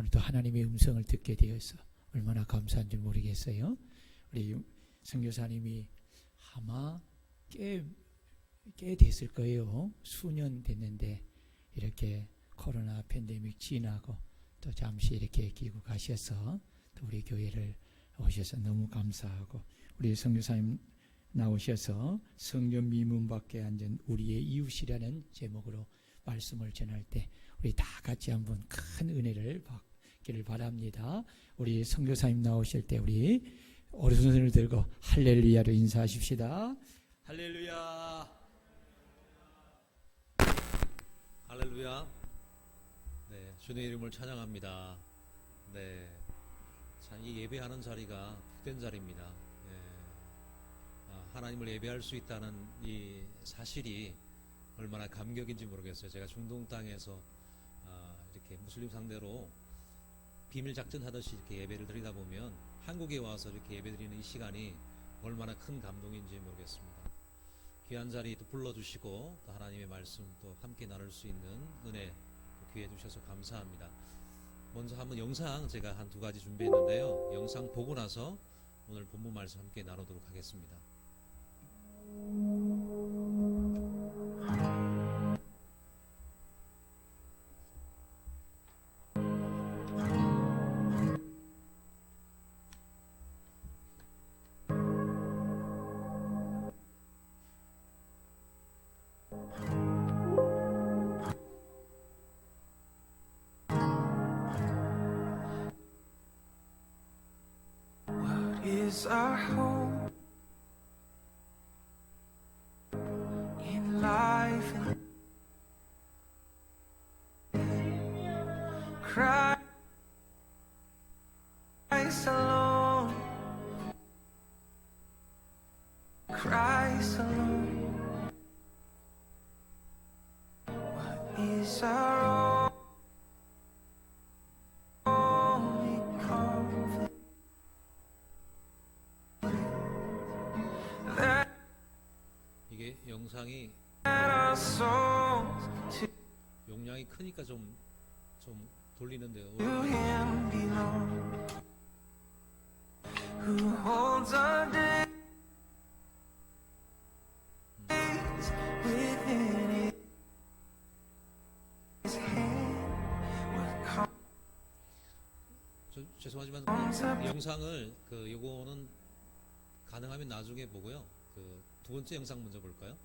오늘도 하나님의 음성을 듣게 되어서 얼마나 감사한 줄 모르겠어요. 우리 선교사님이 아마 꽤 됐을 거예요. 수년 됐는데 이렇게 코로나 팬데믹 지나고 또 잠시 이렇게 귀국하셔서 또 우리 교회를 오셔서 너무 감사하고, 우리 선교사님 나오셔서 성전 미문 밖에 앉은 우리의 이웃이라는 제목으로 말씀을 전할 때 우리 다 같이 한번 큰 은혜를 받기를 바랍니다. 우리 선교사님 나오실 때 우리 오른손을 들고 할렐루야로 인사하십시다. 할렐루야. 할렐루야. 네, 주님의 이름을 찬양합니다. 네, 참 이 예배하는 자리가 복된 자리입니다. 하나님을 예배할 수 있다는 이 사실이 얼마나 감격인지 모르겠어요. 제가 중동 땅에서 이렇게 무슬림 상대로 비밀 작전 하듯이 이렇게 예배를 드리다 보면 한국에 와서 이렇게 예배 드리는 이 시간이 얼마나 큰 감동인지 모르겠습니다. 귀한 자리 또 불러주시고 또 하나님의 말씀 또 함께 나눌 수 있는 은혜 기회 주셔서 감사합니다. 먼저 한번 영상 제가 한 두 가지 준비했는데요. 영상 보고 나서 오늘 본문 말씀 함께 나누도록 하겠습니다. Is our home in life and Christ alone, Christ alone. What is our only comfort? 이게 영상이 Our souls to 용량이 크니까 좀 돌리는데요. Him belong, who holds our days within His hand. What 죄송하지만 영상을 요거는 가능하면 나중에 보고요. 두 번째 영상 먼저 볼까요?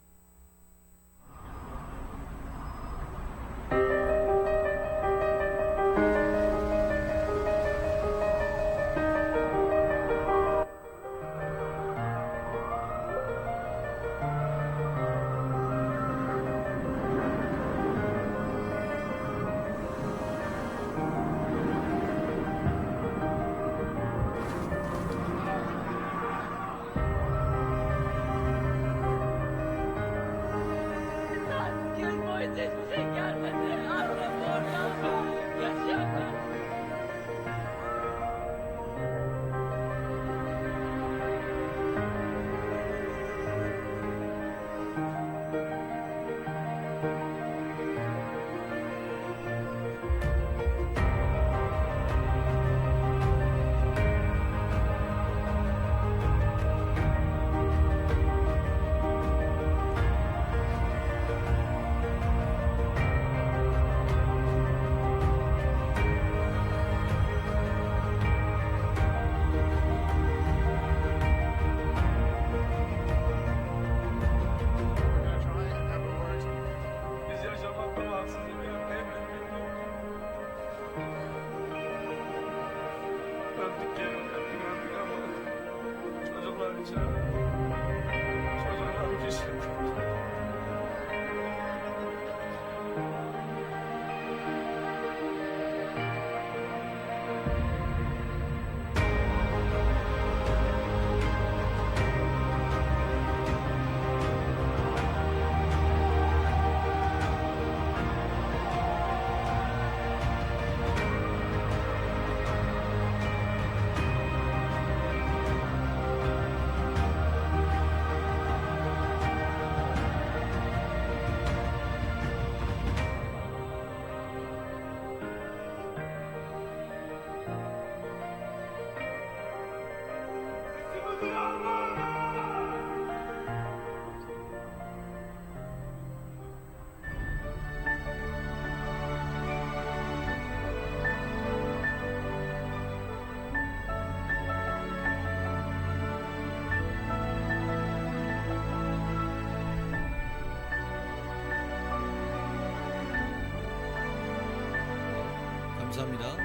감사합니다.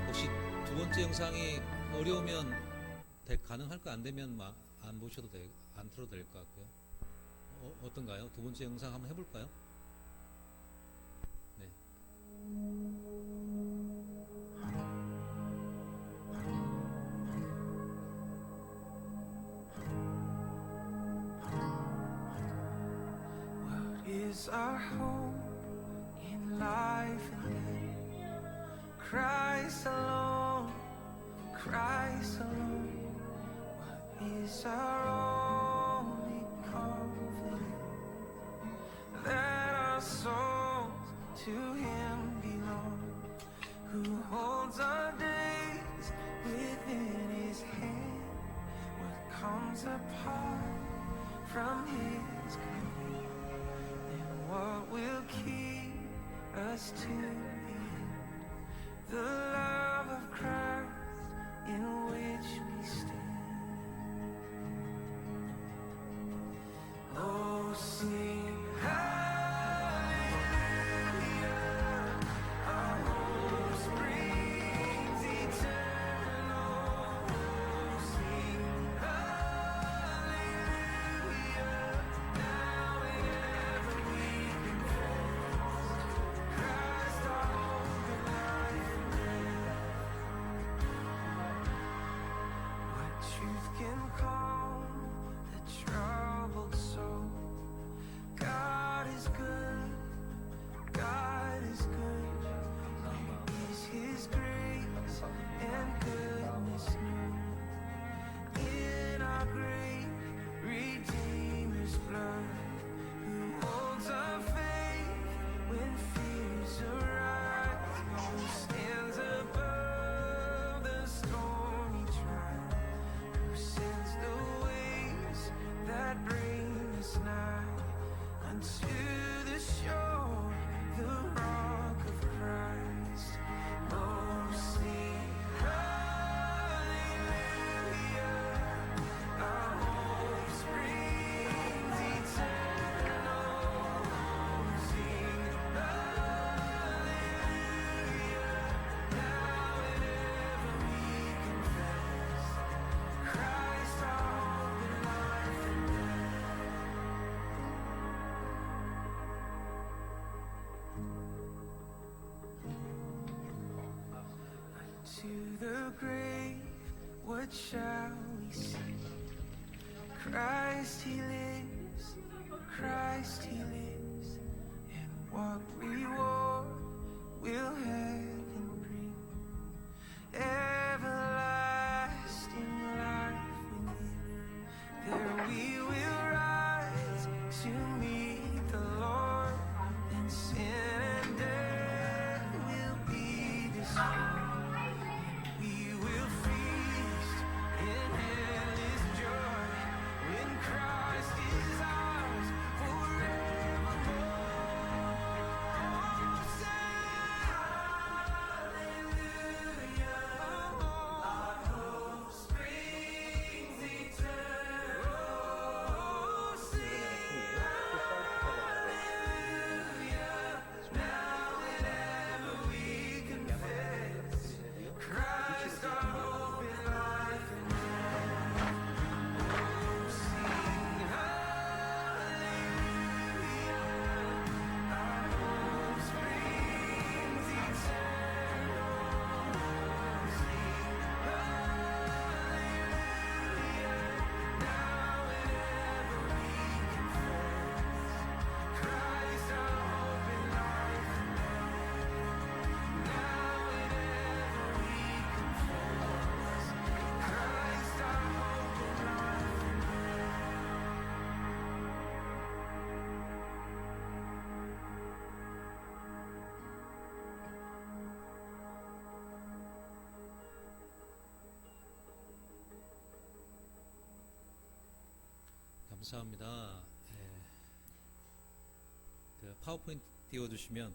혹시 두 번째 영상이 어려우면 가능할까? 안 되면 안 보셔도 안 틀어도 될 것 같고요. 어떤가요? 두 번째 영상 한번 해볼까요? 네. What is our hope in life and death? Christ alone, Christ alone. What is our only confidence? That our souls to Him belong, who holds our days within His hand. What comes apart from His command, and what will keep us to the end? The love of Christ in which we stand. Oh, sing hallelujah, our hope springs eternal. Oh, sing hallelujah, now and ever we confess, Christ our hope and life and death. What truth can calm the troubled soul? God is good, God is good. Great is His grace and goodness known in our great Redeemer's blood, who holds our faith when fears arise, who stands above the stormy trial, who sends the waves that bring us nigh unto the shore, the rock of Christ. Oh, sing hallelujah, our hope springs eternal. Oh, sing hallelujah, now and ever we confess, Christ our hope and life and death. To the grave, what shall we say? Christ He lives, Christ He lives, and what reward will heaven bring? Everlasting life within. There we will rise to meet the Lord, then sin and death will be destroyed. We will feast in endless joy when Christ is ours forevermore. Sing hallelujah, our hope springs eternal. Sing hallelujah, now and ever we confess, Christ our hope in life and death. Oh, sing hallelujah, our hope springs eternal. Sing hallelujah, now and ever we confess, Christ our hope in life and death. Now and ever we confess, Christ our hope in life and 감사합니다. 그 파워포인트 띄워주시면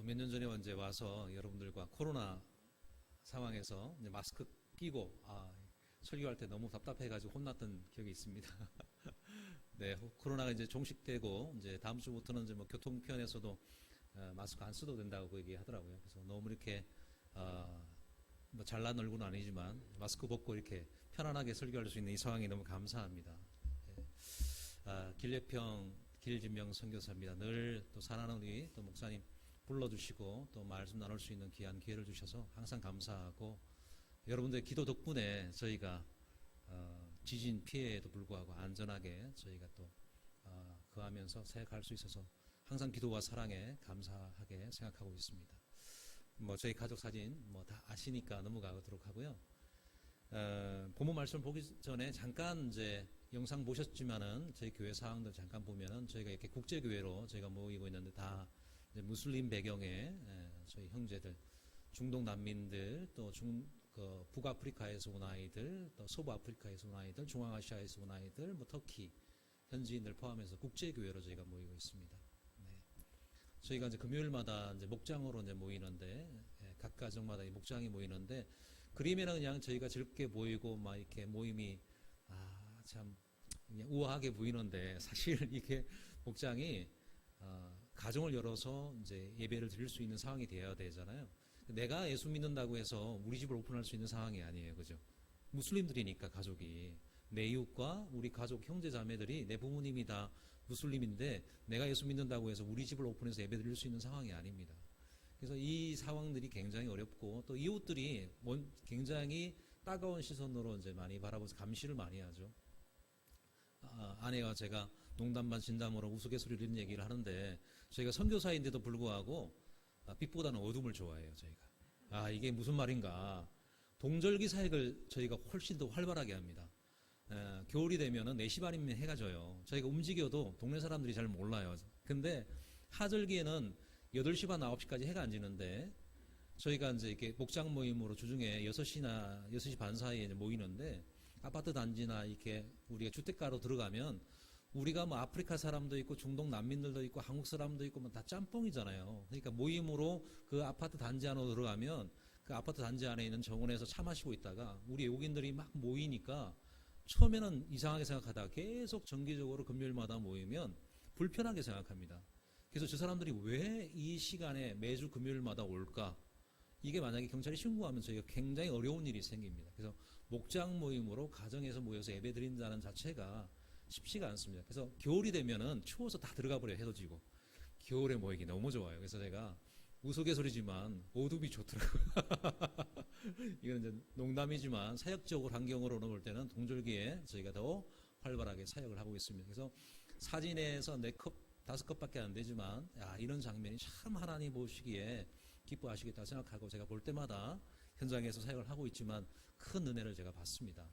몇 년 전에 이제 와서 여러분들과 코로나 상황에서 이제 마스크 끼고 설교할 때 너무 답답해가지고 혼났던 기억이 있습니다. 네, 코로나가 이제 종식되고 이제 다음 주부터는 이제 뭐 교통편에서도 마스크 안 써도 된다고 얘기하더라고요. 그래서 너무 이렇게 뭐 잘난 얼굴은 아니지만 마스크 벗고 이렇게 편안하게 설교할 수 있는 이 상황이 너무 감사합니다. 네. 길예평 길진명 선교사입니다. 늘 또 사랑하는 우리 또 목사님 불러주시고 또 말씀 나눌 수 있는 귀한 기회를 주셔서 항상 감사하고 여러분들의 기도 덕분에 저희가 지진 피해에도 불구하고 안전하게 저희가 또 거하면서 생각할 수 있어서 항상 기도와 사랑에 감사하게 생각하고 있습니다. 뭐 저희 가족 사진 뭐 다 아시니까 넘어가도록 하고요. 본문 말씀 보기 전에 잠깐 이제 영상 보셨지만은 저희 교회 상황들 잠깐 보면은 저희가 이렇게 국제교회로 저희가 모이고 있는데 다 이제 무슬림 배경의 저희 형제들, 중동 난민들, 또 북아프리카에서 온 아이들, 또 서부아프리카에서 온 아이들, 중앙아시아에서 온 아이들, 뭐 터키 현지인들 포함해서 국제교회로 저희가 모이고 있습니다. 네. 저희가 이제 금요일마다 이제 목장으로 이제 모이는데 각 가정마다 이 목장이 모이는데 그림에는 그냥 저희가 즐겁게 보이고 막 이렇게 모임이 참 그냥 우아하게 보이는데 사실 이게 목장이 가정을 열어서 이제 예배를 드릴 수 있는 상황이 되어야 되잖아요. 내가 예수 믿는다고 해서 우리 집을 오픈할 수 있는 상황이 아니에요, 그죠? 무슬림들이니까 가족이 내 이웃과 우리 가족 형제 자매들이 내 부모님이 다 무슬림인데 내가 예수 믿는다고 해서 우리 집을 오픈해서 예배 드릴 수 있는 상황이 아닙니다. 그래서 이 상황들이 굉장히 어렵고 또 이웃들이 굉장히 따가운 시선으로 이제 많이 바라보면서 감시를 많이 하죠. 아내와 제가 농담 반 진담으로 우스갯소리로 이런 얘기를 하는데 저희가 선교사인데도 불구하고 빛보다는 어둠을 좋아해요. 저희가 이게 무슨 말인가, 동절기 사역을 저희가 훨씬 더 활발하게 합니다. 겨울이 되면은 4시 반이면 해가 져요. 저희가 움직여도 동네 사람들이 잘 몰라요. 근데 하절기에는 8시 반 9시까지 해가 안 지는데 저희가 이제 이렇게 목장 모임으로 주중에 6시나 6시 반 사이에 이제 모이는데 아파트 단지나 이렇게 우리가 주택가로 들어가면 우리가 뭐 아프리카 사람도 있고 중동 난민들도 있고 한국 사람도 있고 뭐 다 짬뽕이잖아요. 그러니까 모임으로 그 아파트 단지 안으로 들어가면 그 아파트 단지 안에 있는 정원에서 차 마시고 있다가 우리 외국인들이 막 모이니까 처음에는 이상하게 생각하다가 계속 정기적으로 금요일마다 모이면 불편하게 생각합니다. 그래서 저 사람들이 왜 이 시간에 매주 금요일마다 올까? 이게 만약에 경찰이 신고하면 저희가 굉장히 어려운 일이 생깁니다. 그래서 목장 모임으로 가정에서 모여서 예배 드린다는 자체가 쉽지가 않습니다. 그래서 겨울이 되면은 추워서 다 들어가 버려요. 해도 지고. 겨울에 모이기 너무 좋아요. 그래서 제가 우스갯소리지만 어둠이 좋더라고요. 이건 이제 농담이지만 사역적으로 환경으로 볼 때는 동절기에 저희가 더 활발하게 사역을 하고 있습니다. 그래서 사진에서 4컵, 5컵밖에 안 되지만 이런 장면이 참 하나님 보시기에 기뻐하시겠다 생각하고 제가 볼 때마다 현장에서 사역을 하고 있지만 큰 은혜를 제가 받습니다.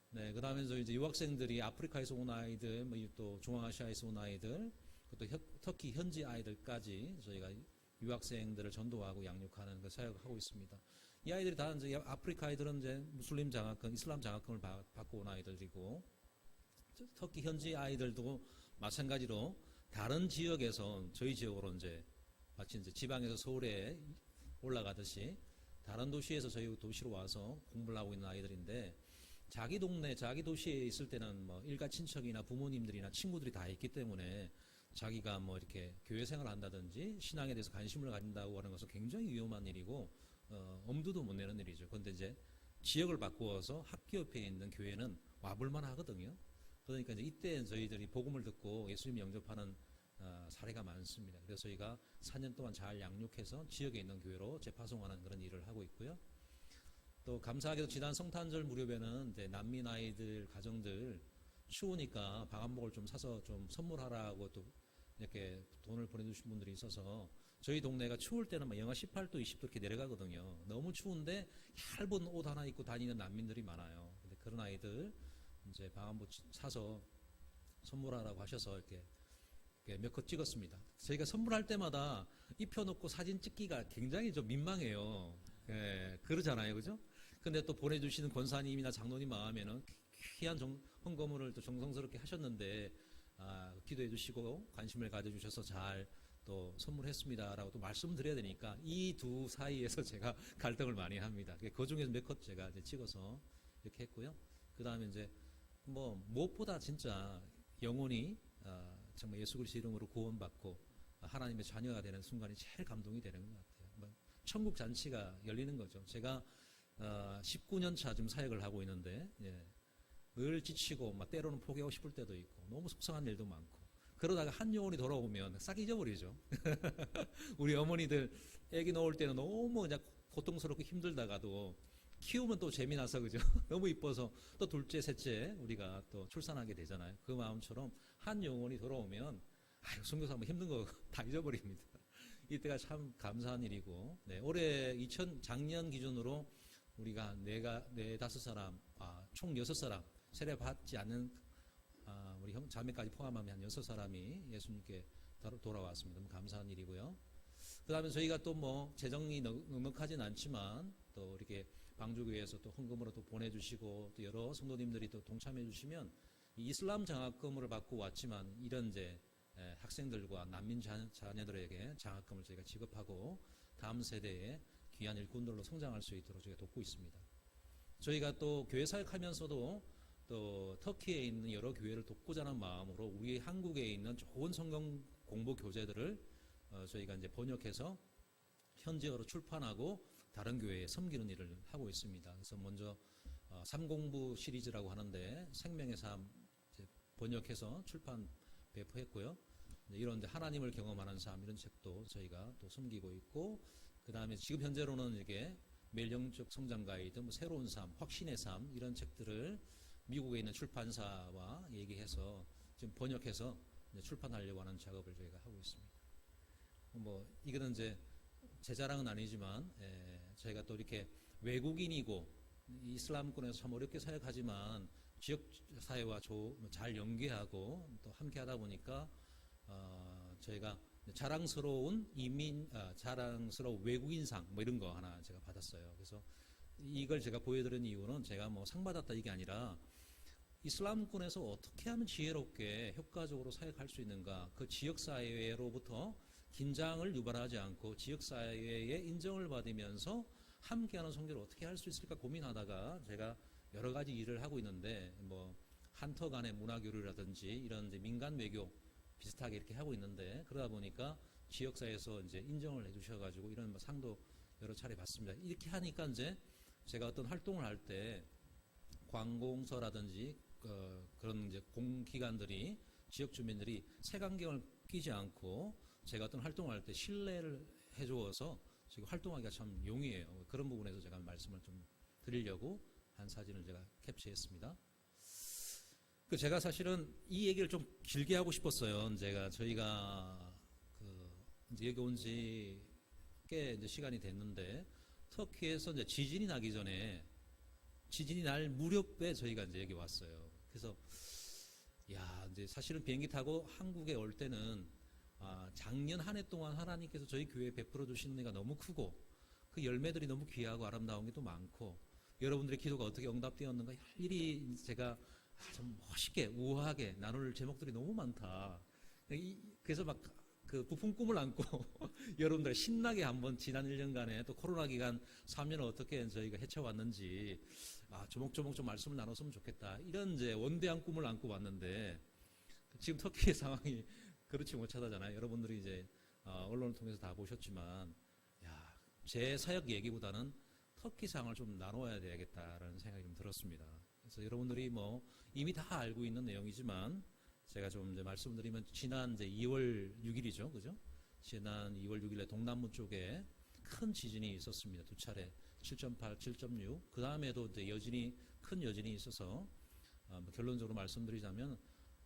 네, 그 다음에 이제 유학생들이 아프리카에서 온 아이들, 뭐 또 중앙아시아에서 온 아이들, 또 터키 현지 아이들까지 저희가 유학생들을 전도하고 양육하는 그 사역을 하고 있습니다. 이 아이들이 다 이제 아프리카 아이들은 이제 무슬림 장학금, 이슬람 장학금을 받고 온 아이들이고, 터키 현지 아이들도 마찬가지로 다른 지역에서 저희 지역으로 이제 마치 이제 지방에서 서울에 올라가듯이 다른 도시에서 저희 도시로 와서 공부를 하고 있는 아이들인데 자기 동네, 자기 도시에 있을 때는 뭐 일가 친척이나 부모님들이나 친구들이 다 있기 때문에 자기가 뭐 이렇게 교회 생활을 한다든지 신앙에 대해서 관심을 가진다고 하는 것은 굉장히 위험한 일이고 엄두도 못 내는 일이죠. 그런데 이제 지역을 바꾸어서 학교 옆에 있는 교회는 와볼만 하거든요. 그러니까 이제 이때 저희들이 복음을 듣고 예수님 영접하는 사례가 많습니다. 그래서 저희가 4년 동안 잘 양육해서 지역에 있는 교회로 재파송하는 그런 일을 하고 있고요. 또 감사하게도 지난 성탄절 무렵에는 이제 난민 아이들 가정들 추우니까 방한복을 좀 사서 좀 선물하라고 또 이렇게 돈을 보내주신 분들이 있어서 저희 동네가 추울 때는 막 영하 18도, 20도 이렇게 내려가거든요. 너무 추운데 얇은 옷 하나 입고 다니는 난민들이 많아요. 근데 그런 아이들 이제 방한복 사서 선물하라고 하셔서 이렇게 몇 컷 찍었습니다. 저희가 선물할 때마다 입혀놓고 사진 찍기가 굉장히 좀 민망해요. 그러잖아요, 그죠? 근데 또 보내주시는 권사님이나 장로님 마음에는 귀한 헌금을 또 정성스럽게 하셨는데 기도해 주시고 관심을 가져주셔서 잘 또 선물했습니다라고 또 말씀드려야 되니까 이 두 사이에서 제가 갈등을 많이 합니다. 그 중에서 몇 컷 제가 이제 찍어서 이렇게 했고요. 그 다음에 이제 뭐 무엇보다 진짜 영혼이 정말 예수 그리스도 이름으로 구원받고 하나님의 자녀가 되는 순간이 제일 감동이 되는 것 같아요. 뭐 천국 잔치가 열리는 거죠. 제가 19년 차 지금 사역을 하고 있는데 늘 지치고 막 때로는 포기하고 싶을 때도 있고 너무 속상한 일도 많고 그러다가 한 영혼이 돌아오면 싹 잊어버리죠. 우리 어머니들 애기 놓을 때는 너무 그냥 고통스럽고 힘들다가도 키우면 또 재미나서 그죠? 너무 이뻐서 또 둘째, 셋째 우리가 또 출산하게 되잖아요. 그 마음처럼 한 영혼이 돌아오면 아유 선교사 뭐 힘든 거 다 잊어버립니다. 이때가 참 감사한 일이고 올해 작년 기준으로 우리가 다섯 사람 총 6사람 세례 받지 않는 우리 자매까지 포함하면 한 6사람이 예수님께 돌아왔습니다. 너무 감사한 일이고요. 그 다음에 저희가 또 뭐 재정이 넉넉하진 않지만 또 이렇게 방주교회에서 또 헌금으로 또 보내주시고 또 여러 성도님들이 또 동참해 주시면 이슬람 장학금을 받고 왔지만 이런 이제 학생들과 난민 자녀들에게 장학금을 저희가 지급하고 다음 세대에 귀한 일꾼들로 성장할 수 있도록 저희가 돕고 있습니다. 저희가 또 교회 사역하면서도 또 터키에 있는 여러 교회를 돕고자 하는 마음으로 우리 한국에 있는 좋은 성경 공부 교재들을 저희가 이제 번역해서 현지어로 출판하고 다른 교회에 섬기는 일을 하고 있습니다. 그래서 먼저 삼공부 시리즈라고 하는데 생명의 삶 번역해서 출판 배포했고요. 이런 하나님을 경험하는 삶 이런 책도 저희가 또 섬기고 있고 그 다음에 지금 현재로는 이게 매일 영적 성장 가이드, 뭐 새로운 삶, 확신의 삶 이런 책들을 미국에 있는 출판사와 얘기해서 지금 번역해서 이제 출판하려고 하는 작업을 저희가 하고 있습니다. 뭐 이거는 이제 제 자랑은 아니지만 저희가 또 이렇게 외국인이고 이슬람권에서 참 어렵게 사역하지만 지역 사회와 잘 연계하고 또 함께 하다 보니까 저희가 자랑스러운 자랑스러운 외국인상 뭐 이런 거 하나 제가 받았어요. 그래서 이걸 제가 보여드린 이유는 제가 뭐 상 받았다 이게 아니라 이슬람권에서 어떻게 하면 지혜롭게 효과적으로 사역할 수 있는가, 그 지역 사회로부터 긴장을 유발하지 않고 지역 사회의 인정을 받으면서 함께하는 선교를 어떻게 할 수 있을까 고민하다가 제가 여러 가지 일을 하고 있는데 뭐 한터 간의 문화 교류라든지 이런 이제 민간 외교 비슷하게 이렇게 하고 있는데 그러다 보니까 지역사회에서 이제 인정을 해주셔가지고 이런 뭐 상도 여러 차례 받습니다. 이렇게 하니까 이제 제가 어떤 활동을 할 때 관공서라든지 그런 이제 공기관들이 지역 주민들이 색안경을 끼지 않고 제가 어떤 활동을 할 때 신뢰를 해주어서 지금 활동하기가 참 용이해요. 그런 부분에서 제가 말씀을 좀 드리려고 한 사진을 제가 캡처했습니다. 제가 사실은 이 얘기를 좀 길게 하고 싶었어요. 저희가 이제 여기 온 지 꽤 이제 시간이 됐는데 터키에서 이제 지진이 나기 전에 지진이 날 무렵에 저희가 이제 여기 왔어요. 그래서 이제 사실은 비행기 타고 한국에 올 때는 작년 한 해 동안 하나님께서 저희 교회에 베풀어 주시는 애가 너무 크고 그 열매들이 너무 귀하고 아름다운 게 또 많고 여러분들의 기도가 어떻게 응답되었는가 일일이 제가 좀 멋있게 우아하게 나눌 제목들이 너무 많다. 그래서 막 그 부푼 꿈을 안고 여러분들 신나게 한번 지난 1년간에 또 코로나 기간 3년을 어떻게 저희가 헤쳐왔는지 조목조목 좀 말씀을 나눴으면 좋겠다. 이런 이제 원대한 꿈을 안고 왔는데 지금 터키의 상황이 그렇지 못하다잖아요. 여러분들이 이제 언론을 통해서 다 보셨지만 제 사역 얘기보다는 터키 상황을 좀 나눠야 되겠다라는 생각이 좀 들었습니다. 그래서 여러분들이 뭐 이미 다 알고 있는 내용이지만 제가 좀 이제 말씀드리면 지난 이제 2월 6일이죠, 그죠? 지난 2월 6일에 동남부 쪽에 큰 지진이 있었습니다. 두 차례 7.8, 7.6. 그 다음에도 이제 큰 여진이 있어서 결론적으로 말씀드리자면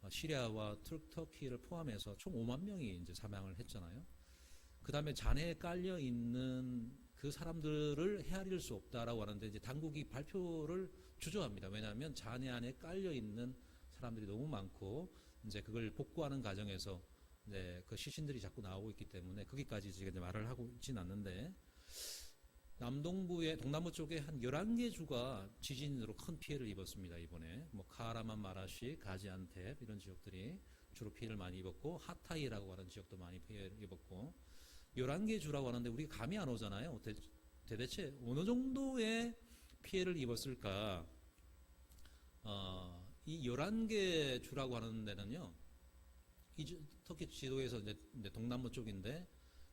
시리아와 터키를 포함해서 총 5만 명이 이제 사망을 했잖아요. 그 다음에 잔해에 깔려 있는 그 사람들을 헤아릴 수 없다라고 하는데 이제 당국이 발표를 주저합니다. 왜냐하면 잔해 안에 깔려 있는 사람들이 너무 많고 이제 그걸 복구하는 과정에서 이제 그 시신들이 자꾸 나오고 있기 때문에 거기까지 지금 이제 말을 하고 있지는 않는데 동남부 쪽에 한 11개 주가 지진으로 큰 피해를 입었습니다. 이번에 뭐 카라만 마라시, 가지안텝 이런 지역들이 주로 피해를 많이 입었고 하타이라고 하는 지역도 많이 피해를 입었고 11개 주라고 하는데 우리가 감이 안 오잖아요. 대체 어느 정도의 피해를 입었을까? 이 11개 주라고 하는 데는요, 터키 지도에서 이제 동남부 쪽인데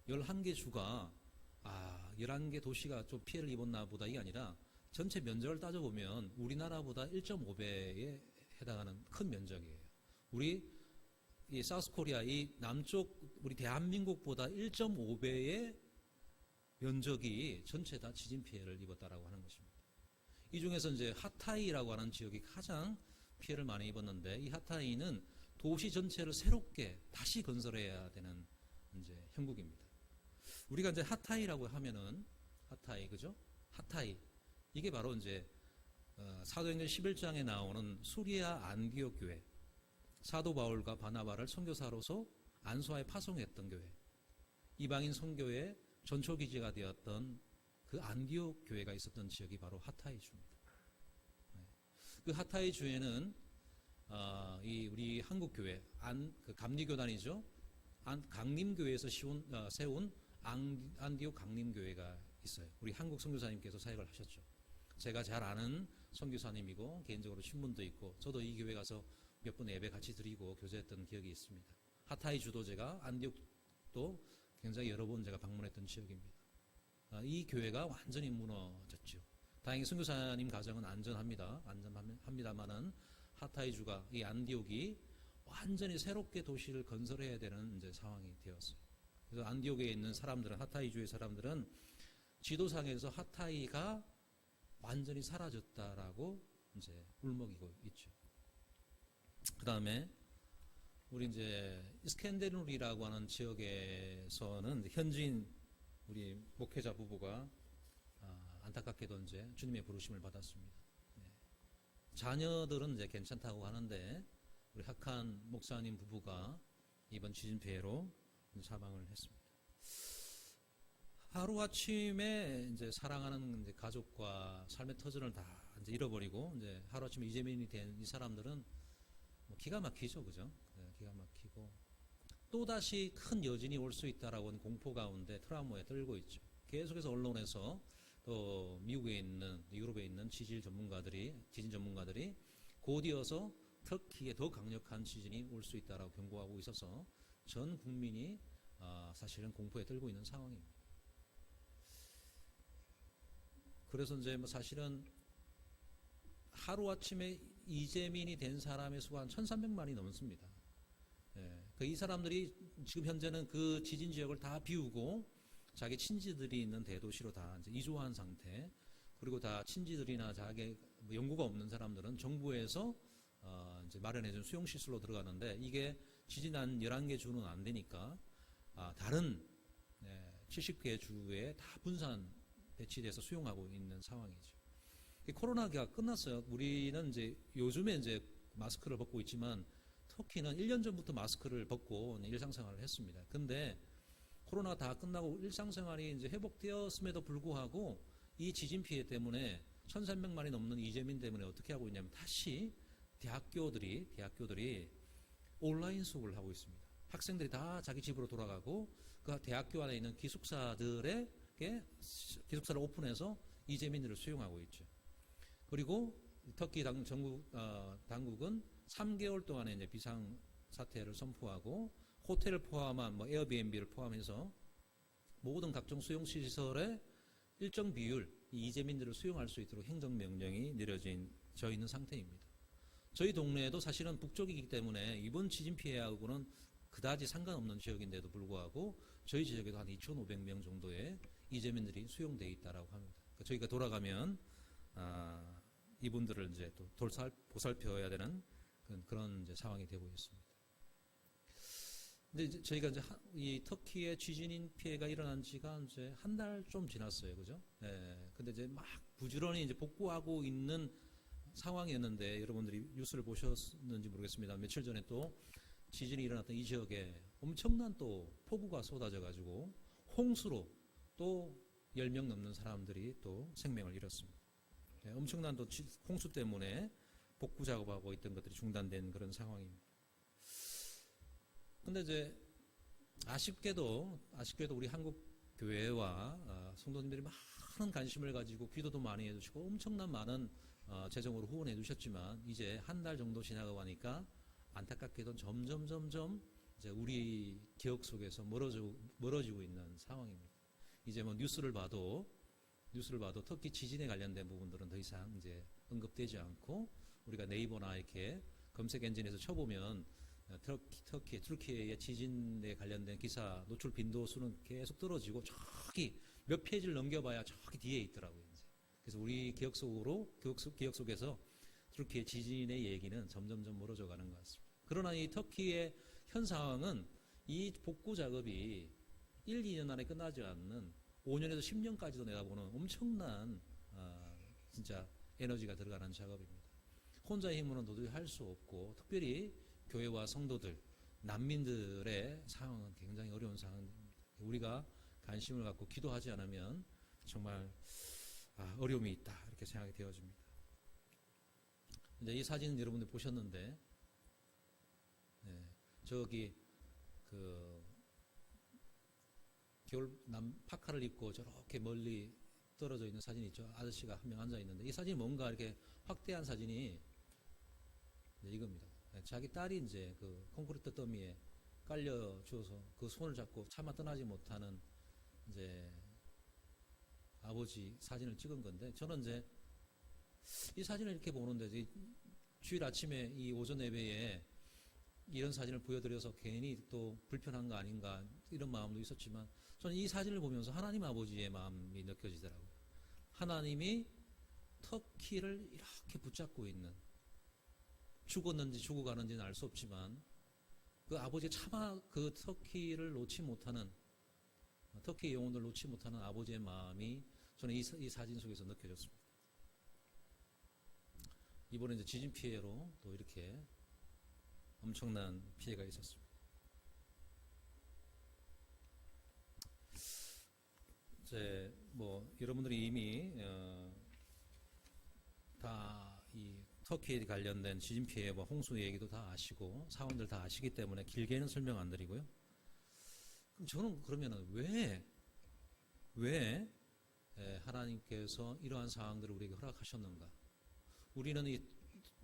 11개 주가 11개 도시가 좀 피해를 입었나 보다 이게 아니라 전체 면적을 따져보면 우리나라보다 1.5배에 해당하는 큰 면적이에요. 우리 이 사우스 코리아 이 남쪽 우리 대한민국보다 1.5배의 면적이 전체 다 지진 피해를 입었다라고 하는 것입니다. 이 중에서 이제 하타이라고 하는 지역이 가장 피해를 많이 입었는데 이 하타이는 도시 전체를 새롭게 다시 건설해야 되는 이제 형국입니다. 우리가 이제 하타이라고 하면은 하타이 그죠? 하타이 이게 바로 이제 사도행전 11장에 나오는 수리아 안디옥 교회 사도 바울과 바나바를 선교사로서 안수하에 파송했던 교회 이방인 선교의 전초 기지가 되었던 그 안디옥 교회가 있었던 지역이 바로 하타이 주입니다. 그 하타이 주에는 이 우리 한국 교회 그 감리교단이죠. 강림교회에서 세운 안디옥 강림교회가 있어요. 우리 한국 선교사님께서 사역을 하셨죠. 제가 잘 아는 선교사님이고 개인적으로 친분도 있고 저도 이 교회 가서 몇 번 예배 같이 드리고 교제했던 기억이 있습니다. 하타이 주도 제가 안디옥도 굉장히 여러 번 제가 방문했던 지역입니다. 이 교회가 완전히 무너졌죠. 다행히 선교사님 가정은 안전합니다만은 하타이 주가 이 안디옥이 완전히 새롭게 도시를 건설해야 되는 이제 상황이 되었어요. 그래서 안디옥에 있는 사람들은 하타이 주의 사람들은 지도상에서 하타이가 완전히 사라졌다라고 이제 울먹이고 있죠. 그 다음에 우리 이제 이스켄데르이라고 하는 지역에서는 현지인 우리 목회자 부부가 안타깝게도 이제 주님의 부르심을 받았습니다. 자녀들은 이제 괜찮다고 하는데 우리 학한 목사님 부부가 이번 지진 피해로 사망을 했습니다. 하루 아침에 이제 사랑하는 이제 가족과 삶의 터전을 다 이제 잃어버리고 이제 하루 아침에 이재민이 된 이 사람들은 뭐 기가 막히죠, 그죠? 네, 기가 막히고 또 다시 큰 여진이 올 수 있다라고 하는 공포 가운데 트라우마에 떨고 있죠. 계속해서 언론에서 또 미국에 있는 유럽에 있는 지진 전문가들이 곧 이어서 터키에 더 강력한 지진이 올 수 있다라고 경고하고 있어서 전 국민이 사실은 공포에 떨고 있는 상황입니다. 그래서 이제 뭐 사실은 하루아침에 이재민이 된 사람의 수가 한 1,300만이 넘습니다. 이 사람들이 지금 현재는 그 지진 지역을 다 비우고 자기 친지들이 있는 대도시로 다 이제 이주한 상태. 그리고 다 친지들이나 자기 연고가 없는 사람들은 정부에서 이제 마련해준 수용시설로 들어가는데 이게 지진한 11개 주는 안 되니까 다른 70개 주에 다 분산 배치돼서 수용하고 있는 상황이죠. 코로나가 끝났어요. 우리는 이제 요즘에 이제 마스크를 벗고 있지만 터키는 1년 전부터 마스크를 벗고 일상생활을 했습니다. 근데 코로나가 다 끝나고 일상생활이 이제 회복되었음에도 불구하고 이 지진 피해 때문에 1,300만이 넘는 이재민 때문에 어떻게 하고 있냐면 다시 대학교들이 온라인 수업을 하고 있습니다. 학생들이 다 자기 집으로 돌아가고 그 대학교 안에 있는 기숙사를 오픈해서 이재민들을 수용하고 있죠. 그리고 터키 당국은 3개월 동안에 이제 비상 사태를 선포하고 호텔을 포함한 뭐 에어비앤비를 포함해서 모든 각종 수용 시설에 일정 비율 이재민들을 수용할 수 있도록 행정명령이 내려져 있는 상태입니다. 저희 동네에도 사실은 북쪽이기 때문에 이번 지진 피해하고는 그다지 상관없는 지역인데도 불구하고 저희 지역에도 한 2,500명 정도의 이재민들이 수용되어 있다라고 합니다. 그러니까 저희가 돌아가면 이분들을 이제 또 보살펴야 되는 그런 이제 상황이 되고 있습니다. 근데 이제 저희가 이제 이 터키의 지진 피해가 일어난 지가 이제 한 달 좀 지났어요, 그죠? 네. 근데 이제 막 부지런히 이제 복구하고 있는 상황이었는데 여러분들이 뉴스를 보셨는지 모르겠습니다. 며칠 전에 또 지진이 일어났던 이 지역에 엄청난 또 폭우가 쏟아져가지고 홍수로 또 10명 넘는 사람들이 또 생명을 잃었습니다. 네, 엄청난 또 홍수 때문에 복구 작업하고 있던 것들이 중단된 그런 상황입니다. 근데 이제 아쉽게도 우리 한국 교회와 성도님들이 많은 관심을 가지고 기도도 많이 해주시고 엄청난 많은 재정으로 후원해 주셨지만 이제 한 달 정도 지나가고 하니까 안타깝게도 점점 이제 우리 기억 속에서 멀어지고 있는 상황입니다. 이제 뭐 뉴스를 봐도 터키 지진에 관련된 부분들은 더 이상 이제 언급되지 않고 우리가 네이버나 이렇게 검색 엔진에서 쳐보면 터키의 지진에 관련된 기사 노출 빈도수는 계속 떨어지고 저기 몇 페이지를 넘겨봐야 저기 뒤에 있더라고요. 이제. 그래서 우리 기억 속에서 터키의 지진의 얘기는 점점 멀어져 가는 것 같습니다. 그러나 이 터키의 현 상황은 이 복구 작업이 1, 2년 안에 끝나지 않는 5년에서 10년까지도 내다보는 엄청난 진짜 에너지가 들어가는 작업입니다. 혼자의 힘으로는 도저히 할 수 없고 특별히 교회와 성도들, 난민들의 상황은 굉장히 어려운 상황입니다. 우리가 관심을 갖고 기도하지 않으면 정말 어려움이 있다 이렇게 생각이 되어집니다. 이제 이 사진은 여러분들 보셨는데 저기 그 겨울 파카를 입고 저렇게 멀리 떨어져 있는 사진이 있죠. 아저씨가 한 명 앉아 있는데 이 사진이 뭔가 이렇게 확대한 사진이 이겁니다. 자기 딸이 이제 그 콘크리트 더미에 깔려 주어서 그 손을 잡고 차마 떠나지 못하는 이제 아버지 사진을 찍은 건데 저는 이제 이 사진을 이렇게 보는데 주일 아침에 이 오전 예배에 이런 사진을 보여드려서 괜히 또 불편한 거 아닌가 이런 마음도 있었지만 저는 이 사진을 보면서 하나님 아버지의 마음이 느껴지더라고요. 하나님이 터키를 이렇게 붙잡고 있는 죽었는지 죽어가는지는 알 수 없지만 그 아버지의 차마 그 터키를 놓지 못하는 터키의 영혼을 놓지 못하는 아버지의 마음이 저는 이 사진 속에서 느껴졌습니다. 이번에 이제 지진 피해로 또 이렇게 엄청난 피해가 있었습니다. 이제 뭐 여러분들이 이미 다 이 터키에 관련된 지진 피해와 홍수 얘기도 다 아시고 사원들 다 아시기 때문에 길게는 설명 안 드리고요. 그럼 저는 그러면은 왜 하나님께서 이러한 상황들을 우리에게 허락하셨는가? 우리는 이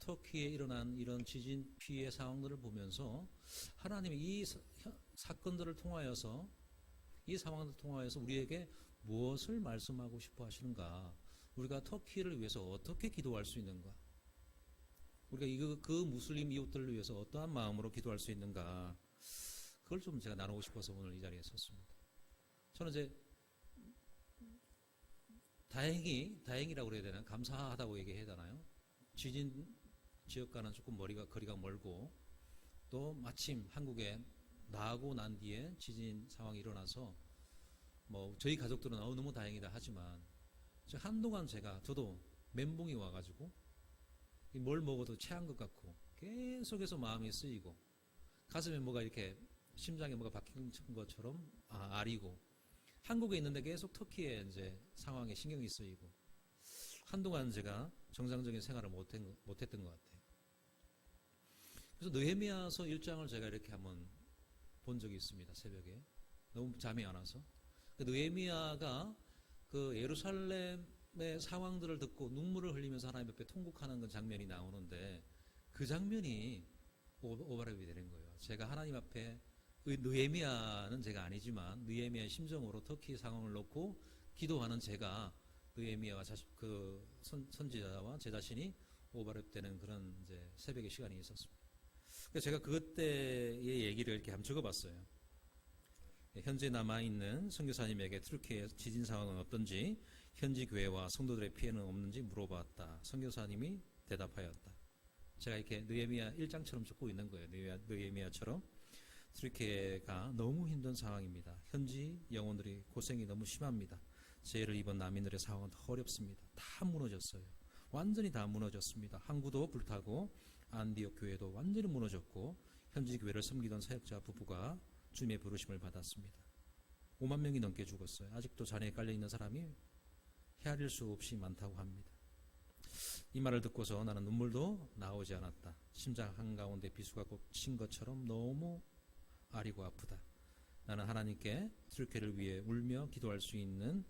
터키에 일어난 이런 지진 피해 상황들을 보면서 하나님이 이 사건들을 통하여서 이 상황들을 통하여서 우리에게 무엇을 말씀하고 싶어 하시는가? 우리가 터키를 위해서 어떻게 기도할 수 있는가? 우리가 그 무슬림 이웃들을 위해서 어떠한 마음으로 기도할 수 있는가? 그걸 좀 제가 나누고 싶어서 오늘 이 자리에 섰습니다. 저는 이제 다행이라고 그래야 되나? 감사하다고 얘기해야 되나요? 지진 지역과는 조금 거리가 멀고 또 마침 한국에 나고 난 뒤에 지진 상황이 일어나서 뭐 저희 가족들은 너무 다행이다 하지만 한동안 저도 멘붕이 와가지고 뭘 먹어도 체한 것 같고 계속해서 마음이 쓰이고 가슴에 뭐가 이렇게 심장에 뭐가 박힌 것처럼 아리고 한국에 있는데 계속 터키에 이제 상황에 신경이 쓰이고 한동안 제가 정상적인 생활을 못했던 것 같아요. 그래서 느헤미야서 1장을 제가 이렇게 한번 본 적이 있습니다. 새벽에 너무 잠이 안 와서 느헤미야가 그 예루살렘의 상황들을 듣고 눈물을 흘리면서 하나님 앞에 통곡하는 그 장면이 나오는데 그 장면이 오버랩이 되는 거예요. 제가 하나님 앞에 느헤미야는 제가 아니지만 느헤미야의 심정으로 터키 상황을 놓고 기도하는 제가 느헤미야와 그 선지자와 제 자신이 오버랩되는 그런 이제 새벽의 시간이 있었습니다. 그래서 제가 그때의 얘기를 이렇게 한번 적어봤어요. 현재 남아있는 선교사님에게 튀르키예 지진 상황은 어떤지 현지 교회와 성도들의 피해는 없는지 물어봤다. 선교사님이 대답하였다. 제가 이렇게 느헤미야 1장처럼 적고 있는 거예요. 느헤미야처럼 튀르키예가 너무 힘든 상황입니다. 현지 영혼들이 고생이 너무 심합니다. 재해를 입은 난민들의 상황은 더 어렵습니다. 다 무너졌어요. 완전히 다 무너졌습니다. 항구도 불타고 안디옥 교회도 완전히 무너졌고 현지 교회를 섬기던 사역자 부부가 주님의 부르심을 받았습니다. 5만 명이 넘게 죽었어요. 아직도 잔해에 깔려있는 사람이 헤아릴 수 없이 많다고 합니다. 이 말을 듣고서 나는 눈물도 나오지 않았다. 심장 한가운데 비수가 꽂힌 것처럼 너무 아리고 아프다. 나는 하나님께 튀르키예를 위해 울며 기도할 수 있는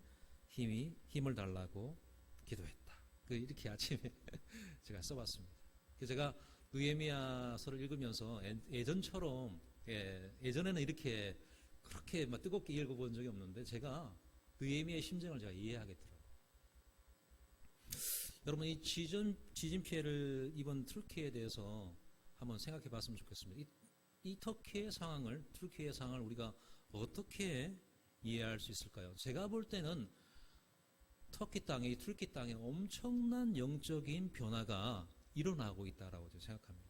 힘을 달라고 기도했다. 이렇게 아침에 제가 써봤습니다. 그래서 제가 느헤미야서를 읽으면서 예전처럼 예전에는 이렇게 그렇게 막 뜨겁게 읽어본 적이 없는데 제가 느헤미야의 심정을 제가 이해하겠더라고요. 여러분 이 지진 피해를 입은 터키에 대해서 한번 생각해 봤으면 좋겠습니다. 이 터키의 상황을 우리가 어떻게 이해할 수 있을까요? 제가 볼 때는 이 터키 땅에 엄청난 영적인 변화가 일어나고 있다라고 생각합니다.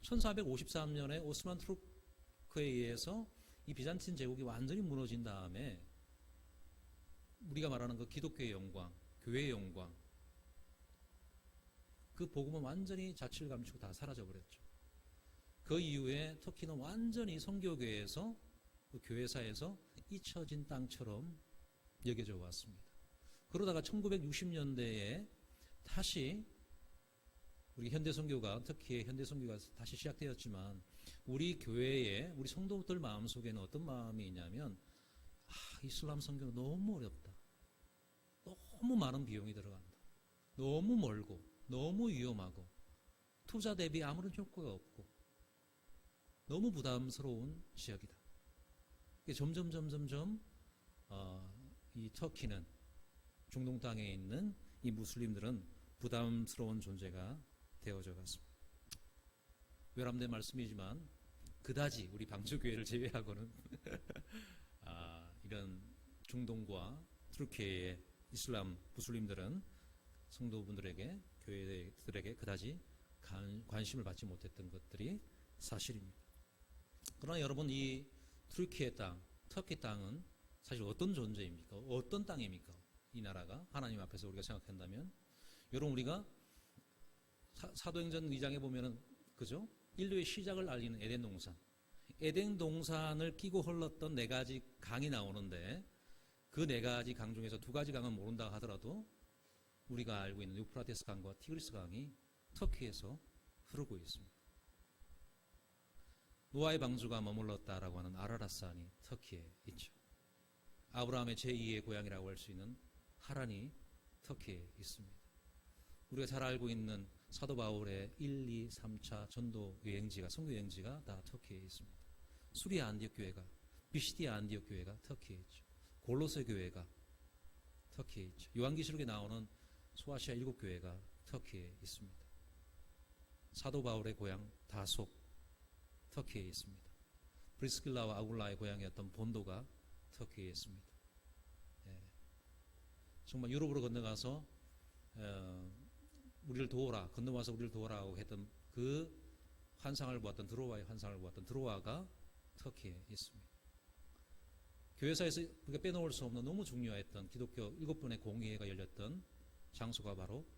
1453년에 오스만 투르크에 의해서 이 비잔틴 제국이 완전히 무너진 다음에 우리가 말하는 그 기독교의 영광, 교회의 영광, 그 복음은 완전히 자취를 감추고 다 사라져버렸죠. 그 이후에 터키는 완전히 선교교회에서 그 교회사에서 잊혀진 땅처럼 여겨져 왔습니다. 그러다가 1960년대에 다시 우리 터키의 현대 선교가 다시 시작되었지만 우리 교회에 우리 성도들 마음속에는 어떤 마음이 있냐면 이슬람 선교는 너무 어렵다. 너무 많은 비용이 들어간다. 너무 멀고 너무 위험하고 투자 대비 아무런 효과가 없고 너무 부담스러운 지역이다. 점점 이 터키는 중동 땅에 있는 이 무슬림들은 부담스러운 존재가 되어져 갔습니다. 외람된 말씀이지만 그다지 우리 방주교회를 제외하고는 이런 중동과 터키의 이슬람 무슬림들은 성도분들에게 교회들에게 그다지 관심을 받지 못했던 것들이 사실입니다. 그러나 여러분 이 터키 땅은 사실 어떤 존재입니까? 어떤 땅입니까? 이 나라가 하나님 앞에서 우리가 생각한다면 여러분 우리가 사도행전 2장에 보면은 그죠? 인류의 시작을 알리는 에덴 동산. 에덴 동산을 끼고 흘렀던 4가지 강이 나오는데 그 4가지 강 중에서 2가지 강은 모른다 하더라도 우리가 알고 있는 유프라테스 강과 티그리스 강이 터키에서 흐르고 있습니다. 노아의 방주가 머물렀다라고 하는 아라랏산이 터키에 있죠. 아브라함의 제2의 고향이라고 할 수 있는 하란이 터키에 있습니다. 우리가 잘 알고 있는 사도 바울의 1, 2, 3차 전도 여행지가 선교 여행지가 다 터키에 있습니다. 수리아 안디옥 교회가 비시디아 안디옥 교회가 터키에 있죠. 골로새 교회가 터키에 있죠. 요한계시록에 나오는 소아시아 7교회가 터키에 있습니다. 사도 바울의 고향 다속 터키에 있습니다. 브리스길라와 아굴라의 고향이었던 본도가 터키에 있습니다. 정말 유럽으로 건너가서 건너와서 우리를 도우라고 했던 그 환상을 보았던 드로아의 환상을 보았던 드로아가 터키에 있습니다. 교회사에서 우리가 빼놓을 수 없는 너무 중요했던 기독교 7번의 공의회가 열렸던 장소가 바로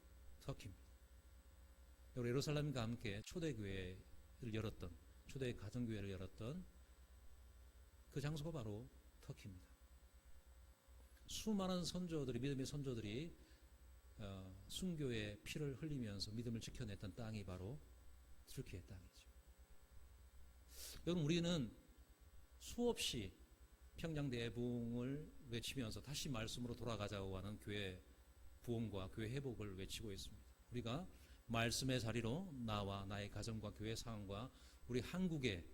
터키입니다. 예루살렘과 함께 초대교회를 열었던 초대 가정교회를 열었던 그 장소가 바로 터키입니다. 수많은 믿음의 선조들이 순교의 피를 흘리면서 믿음을 지켜냈던 땅이 바로 터키의 땅이죠. 여러분 우리는 수없이 평양대붕을 외치면서 다시 말씀으로 돌아가자고 하는 교회 부흥과 교회 회복을 외치고 있습니다. 우리가 말씀의 자리로 나와 나의 가정과 교회 상황과 우리 한국의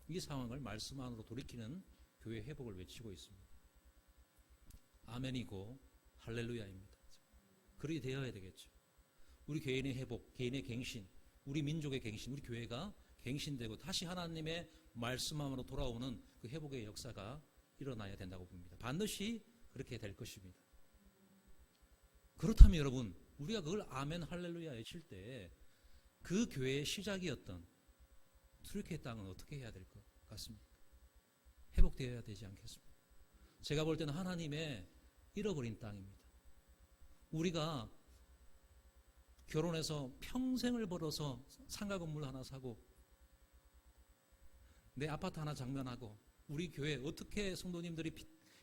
이 상황을 말씀 안으로 돌이키는 교회 회복을 외치고 있습니다. 아멘이고 할렐루야입니다. 그렇게 되어야 되겠죠. 우리 개인의 회복, 개인의 갱신, 우리 민족의 갱신, 우리 교회가 갱신되고 다시 하나님의 말씀 안으로 돌아오는 그 회복의 역사가 일어나야 된다고 봅니다. 반드시 그렇게 될 것입니다. 그렇다면 여러분 우리가 그걸 아멘 할렐루야 외칠 때 그 교회의 시작이었던 터키의 땅은 어떻게 해야 될 것 같습니까? 회복되어야 되지 않겠습니까? 제가 볼 때는 하나님의 잃어버린 땅입니다. 우리가 결혼해서 평생을 벌어서 상가 건물 하나 사고 내 아파트 하나 장만하고 우리 교회 어떻게 성도님들이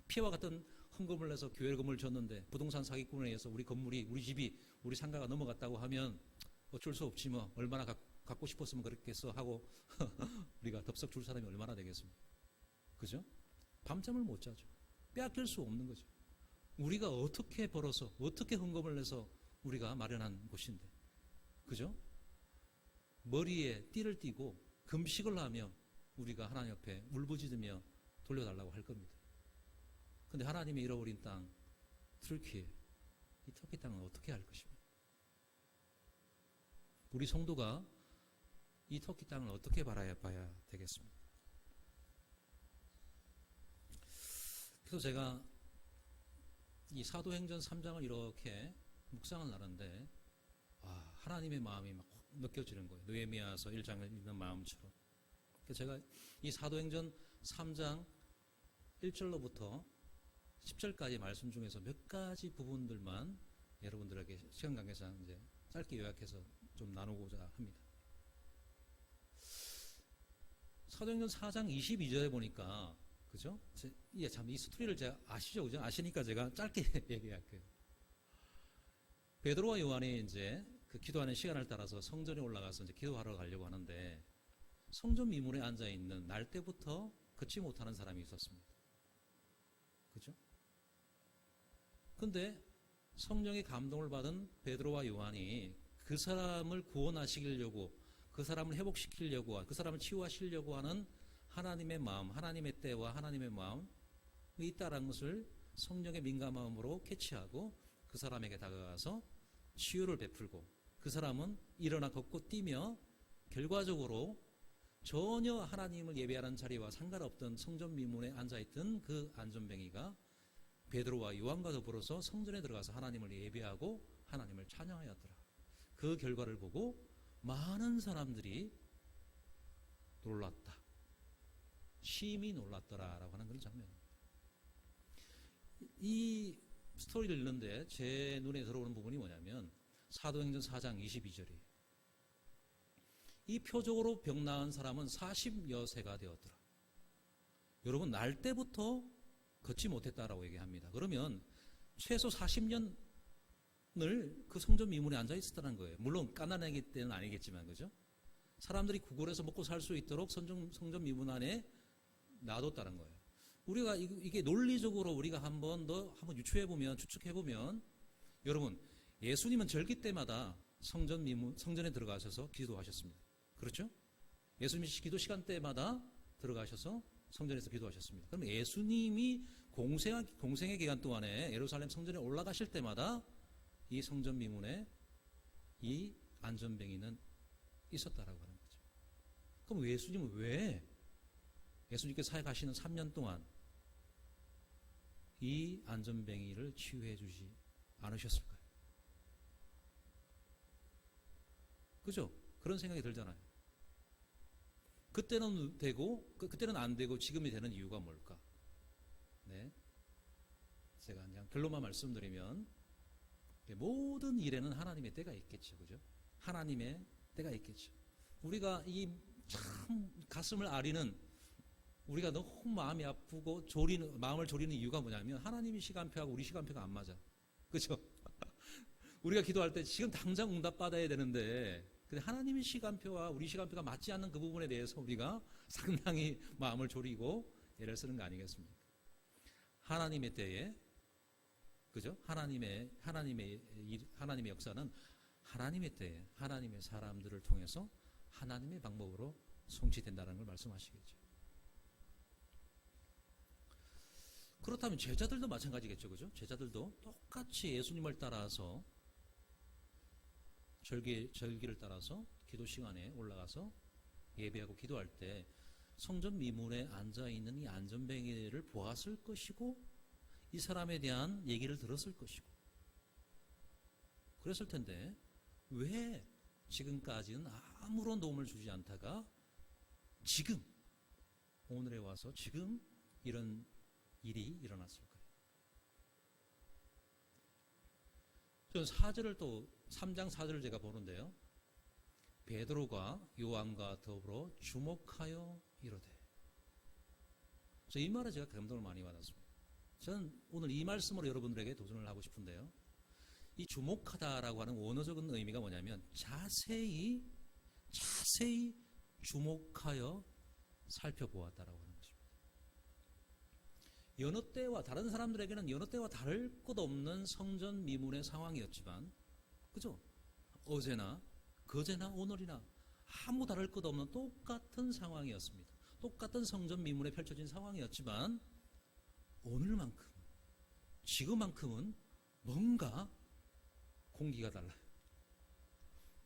피와 같은 헌금을 내서 교회 건물을 줬는데 부동산 사기꾼에 의해서 우리 건물이 우리 집이 우리 상가가 넘어갔다고 하면 어쩔 수 없지 뭐 얼마나 갖고 싶었으면 그랬겠어 하고 우리가 덥석 줄 사람이 얼마나 되겠습니까? 그죠? 밤잠을 못 자죠. 빼앗길 수 없는 거죠. 우리가 어떻게 벌어서 어떻게 헌금을 내서 우리가 마련한 곳인데, 그죠? 머리에 띠를 띠고 금식을 하며 우리가 하나님 옆에 울부짖으며 돌려달라고 할 겁니다. 근데 하나님이 잃어버린 땅 튀르키예, 이 터키 땅은 어떻게 할 것입니까? 우리 성도가 이 터키 땅을 어떻게 바라봐야 되겠습니까? 그래서 제가 이 사도행전 3장을 이렇게 묵상을 하는데 하나님의 마음이 막 느껴지는 거예요. 느헤미야서 1장을 읽는 마음처럼. 그래서 제가 이 사도행전 3장 1절로부터 10절까지 말씀 중에서 몇 가지 부분들만 여러분들에게 시간 관계상 이제 짧게 요약해서 좀 나누고자 합니다. 사도행전 4장 22절에 보니까, 그죠? 참, 이 스토리를 제가 아시죠? 그죠? 아시니까 제가 짧게 얘기할게요. 베드로와 요한이 이제 그 기도하는 시간을 따라서 성전에 올라가서 이제 기도하러 가려고 하는데, 성전 미문에 앉아 있는 날 때부터 걷지 못하는 사람이 있었습니다. 그죠? 근데 성령의 감동을 받은 베드로와 요한이 그 사람을 구원하시려고, 그 사람을 회복시키려고, 그 사람을 치유하시려고 하는 하나님의 마음, 하나님의 때와 하나님의 마음이 있다는 것을 성령의 민감함으로 캐치하고 그 사람에게 다가가서 치유를 베풀고, 그 사람은 일어나 걷고 뛰며 결과적으로 전혀 하나님을 예배하는 자리와 상관없던 성전 미문에 앉아있던 그 안전뱅이가 베드로와 요한과 더불어서 성전에 들어가서 하나님을 예배하고 하나님을 찬양하였더라. 그 결과를 보고 많은 사람들이 놀랐다, 심히 놀랐더라라고 하는 그런 장면입니다. 이 스토리를 읽는데 제 눈에 들어오는 부분이 뭐냐면 사도행전 4장 22절이에요. 이 표적으로 병 나은 사람은 40여 세가 되었더라. 여러분, 날 때부터 걷지 못했다라고 얘기합니다. 그러면 최소 40년을 그 성전 미문에 앉아 있었다는 거예요. 물론 가난하기 때는 아니겠지만, 그죠? 사람들이 구걸해서 먹고 살 수 있도록 성전 미문 안에 놔뒀다는 거예요. 우리가 이게 논리적으로 우리가 한번 유추해보면, 추측해보면, 여러분, 예수님은 절기 때마다 성전에 들어가셔서 기도하셨습니다. 그렇죠? 예수님이 기도 시간 때마다 들어가셔서 성전에서 기도하셨습니다. 그럼 예수님이 공생의 기간 동안에 예루살렘 성전에 올라가실 때마다 이 성전 미문에 이 안전뱅이는 있었다라고 하는 거죠. 그럼 예수님은 왜 예수님께서 사역하시는 3년 동안 이 안전뱅이를 치유해 주지 않으셨을까요? 그죠? 그런 생각이 들잖아요. 그때는 되고 그때는 안 되고 지금이 되는 이유가 뭘까? 네, 제가 그냥 결론만 말씀드리면 모든 일에는 하나님의 때가 있겠죠, 그죠? 하나님의 때가 있겠죠. 우리가 이 참 가슴을 아리는, 우리가 너무 마음이 아프고 마음을 졸이는 이유가 뭐냐면 하나님이 시간표하고 우리 시간표가 안 맞아, 그죠? 우리가 기도할 때 지금 당장 응답 받아야 되는데, 근데 하나님의 시간표와 우리 시간표가 맞지 않는 그 부분에 대해서 우리가 상당히 마음을 졸이고 애를 쓰는 거 아니겠습니까? 하나님의 때에, 그죠? 하나님의 역사는 하나님의 때에 하나님의 사람들을 통해서 하나님의 방법으로 성취된다는 걸 말씀하시겠죠. 그렇다면 제자들도 마찬가지겠죠, 그죠? 제자들도 똑같이 예수님을 따라서 절기를 따라서 기도 시간에 올라가서 예배하고 기도할 때 성전 미문에 앉아있는 이 안전뱅이를 보았을 것이고 이 사람에 대한 얘기를 들었을 것이고 그랬을 텐데 왜 지금까지는 아무런 도움을 주지 않다가 지금 오늘에 와서 지금 이런 일이 일어났을까요? 저는 3장 4절을 제가 보는데요. 베드로가 요한과 더불어 주목하여 이르되. 이 말에 제가 감동을 많이 받았습니다. 저는 오늘 이 말씀으로 여러분들에게 도전을 하고 싶은데요. 이 주목하다라고 하는 원어적인 의미가 뭐냐면 자세히 주목하여 살펴보았다라고 하는 것입니다. 여느 때와 다른 사람들에게는 여느 때와 다를 것 없는 성전 미문의 상황이었지만 그죠? 어제나 그제나 오늘이나 아무 다를 것 없는 똑같은 상황이었습니다. 똑같은 성전 미문에 펼쳐진 상황이었지만 오늘만큼, 지금만큼은 뭔가 공기가 달라요.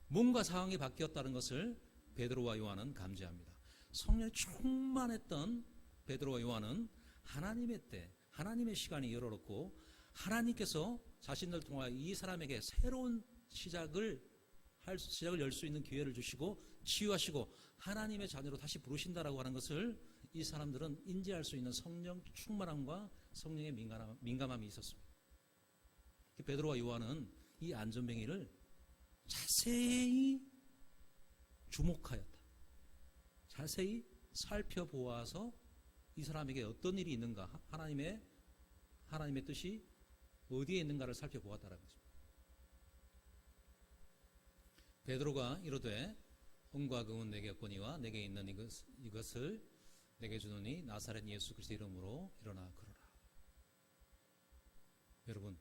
뭔가 상황이 바뀌었다는 것을 베드로와 요한은 감지합니다. 성령이 충만했던 베드로와 요한은 하나님의 때, 하나님의 시간이 열어놓고 하나님께서 자신을 통하여 이 사람에게 새로운 시작을 열 수 있는 기회를 주시고 치유하시고 하나님의 자녀로 다시 부르신다라고 하는 것을 이 사람들은 인지할 수 있는 성령 충만함과 성령의 민감함이 있었습니다. 베드로와 요한은 이 안전뱅이를 자세히 주목하였다. 자세히 살펴보아서 이 사람에게 어떤 일이 있는가, 하나님의 뜻이 어디에 있는가를 살펴보았다는 것입니다. 베드로가 이르되 은과 금은 내게 없거니와 내게 있는 이것을 내게 주노니 나사렛 예수 그리스도의 이름으로 일어나 걸어라. 여러분,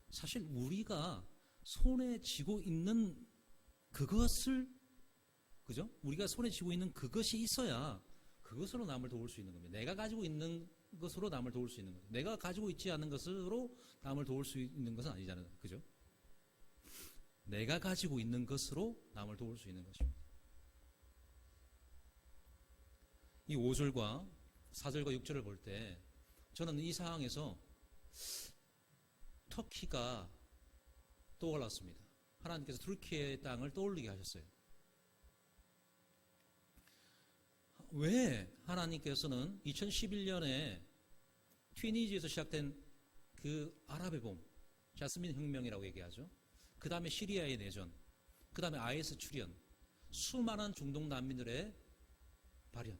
사실 우리가 손에 쥐고 있는 그것을, 그죠? 우리가 손에 쥐고 있는 그것이 있어야 그것으로 남을 도울 수 있는 겁니다. 내가 가지고 있는 것으로 남을 도울 수 있는 거죠. 내가 가지고 있지 않은 것으로 남을 도울 수 있는 것은 아니잖아요. 그죠? 내가 가지고 있는 것으로 남을 도울 수 있는 것입니다. 이 5절과 4절과 6절을 볼 때 저는 이 상황에서 터키가 떠올랐습니다. 하나님께서 투르키의 땅을 떠올리게 하셨어요. 왜 하나님께서는 2011년에 튀니지에서 시작된 그 아랍의 봄, 자스민 혁명이라고 얘기하죠. 그 다음에 시리아의 내전, 그 다음에 IS 출현, 수많은 중동 난민들의 발현,